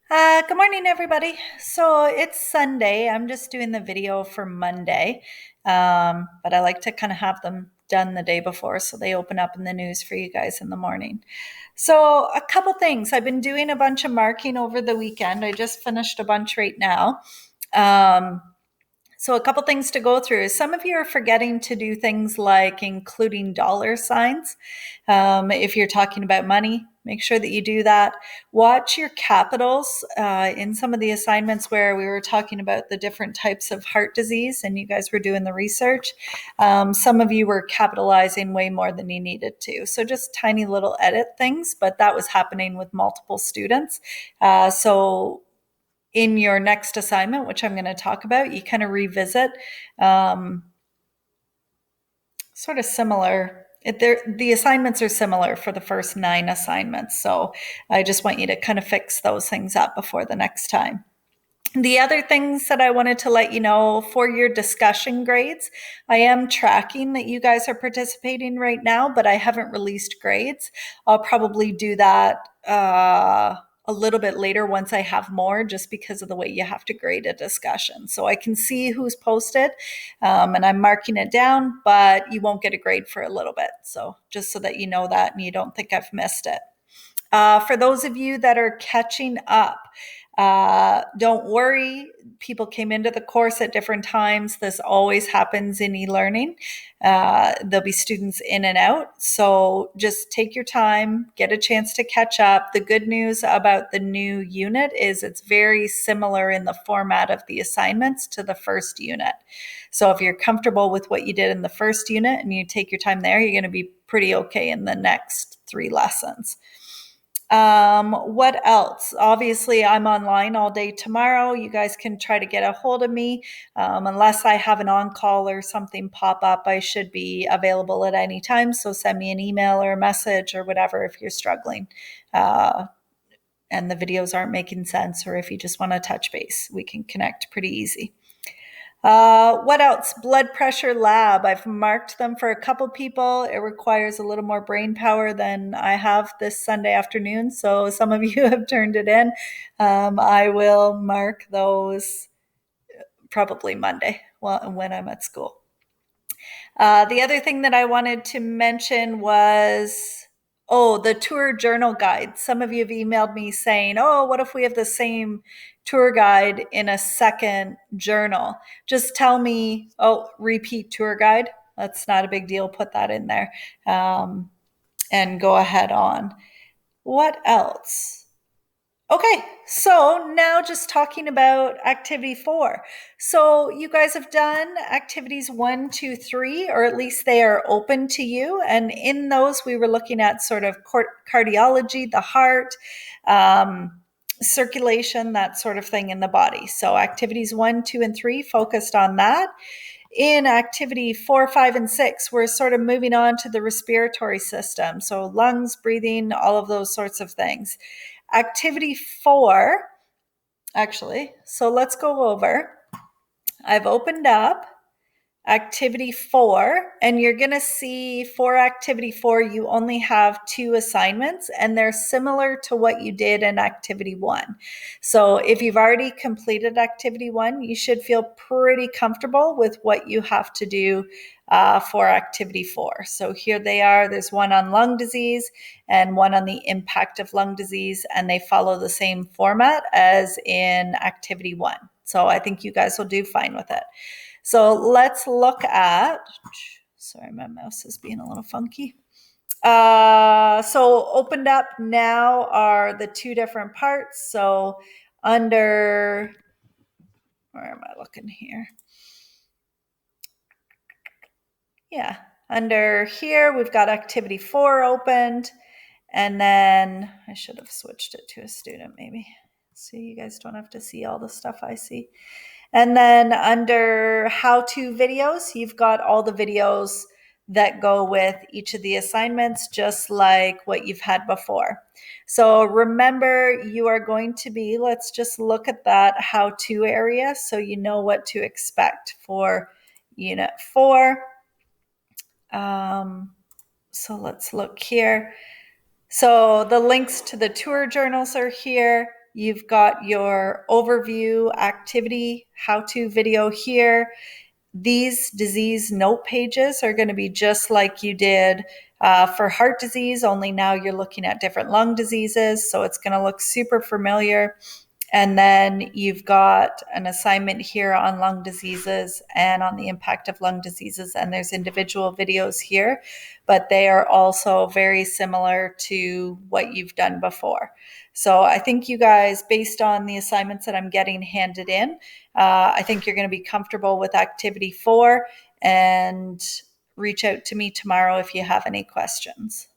Good morning, everybody. So it's Sunday. I'm just doing the video for Monday, but I like to kind of have them done the day before so they open up in the news for you guys in the morning. So, a couple things. I've been doing a bunch of marking over the weekend. I just finished a bunch right now. Um, so, a couple things to go through is some of you are forgetting to do things like including dollar signs. If you're talking about money, make sure that you do that. Watch your capitals in some of the assignments where we were talking about the different types of heart disease and you guys were doing the research. Some of you were capitalizing way more than you needed to. So, just tiny little edit things, but that was happening with multiple students. So, in your next assignment, which I'm going to talk about, you kind of revisit sort of similar. The assignments are similar for the first 9 assignments. So I just want you to kind of fix those things up before the next time. The other things that I wanted to let you know for your discussion grades, I am tracking that you guys are participating right now, but I haven't released grades. I'll probably do that a little bit later once I have more, just because of the way you have to grade a discussion. So I can see who's posted and I'm marking it down, but you won't get a grade for a little bit. So just so that you know that and you don't think I've missed it. For those of you that are catching up, don't worry. People came into the course at different times. This always happens in e-learning. There'll be students in and out. So just take your time, get a chance to catch up. The good news about the new unit is it's very similar in the format of the assignments to the first unit. So if you're comfortable with what you did in the first unit and you take your time there, you're going to be pretty okay in the next 3 lessons. What else? Obviously, I'm online all day tomorrow. You guys can try to get a hold of me. Unless I have an on call or something pop up, I should be available at any time. So send me an email or a message or whatever if you're struggling and the videos aren't making sense, or if you just want to touch base, we can connect pretty easy. What else? Blood pressure lab. I've marked them for a couple people. It requires a little more brain power than I have this Sunday afternoon. So some of you have turned it in. I will mark those probably Monday when I'm at school. The other thing that I wanted to mention was, the tour journal guide. Some of you have emailed me saying, what if we have the same tour guide in a second journal? Just tell me, repeat tour guide. That's not a big deal. Put that in there and go ahead on. What else? Okay, so now just talking about activity 4. So you guys have done activities 1, 2, 3, or at least they are open to you. And in those, we were looking at sort of cardiology, the heart, circulation, that sort of thing in the body. So activities 1, 2, and 3 focused on that. In activity 4, 5, and 6, we're sort of moving on to the respiratory system. So lungs, breathing, all of those sorts of things. Activity 4, actually, so let's go over. I've opened up activity 4, and you're going to see for activity 4, you only have 2 assignments, and they're similar to what you did in activity 1. So if you've already completed activity 1, you should feel pretty comfortable with what you have to do for activity 4. So here they are. There's one on lung disease and one on the impact of lung disease, and they follow the same format as in activity 1. So I think you guys will do fine with it. So let's look at, sorry, my mouse is being a little funky. So opened up now are the 2 different parts. So under, where am I looking here? Yeah, under here, we've got activity 4 opened. And then I should have switched it to a student maybe. So you guys don't have to see all the stuff I see. And then under how-to videos, you've got all the videos that go with each of the assignments, just like what you've had before. So remember, you are going to be, let's just look at that how-to area so you know what to expect for Unit 4. So let's look here. So the links to the tour journals are here. You've got your overview activity how-to video here. These disease note pages are going to be just like you did for heart disease, only now you're looking at different lung diseases. So it's going to look super familiar. And then you've got an assignment here on lung diseases and on the impact of lung diseases. And there's individual videos here, but they are also very similar to what you've done before. So I think you guys, based on the assignments that I'm getting handed in, I think you're going to be comfortable with activity 4, and reach out to me tomorrow if you have any questions.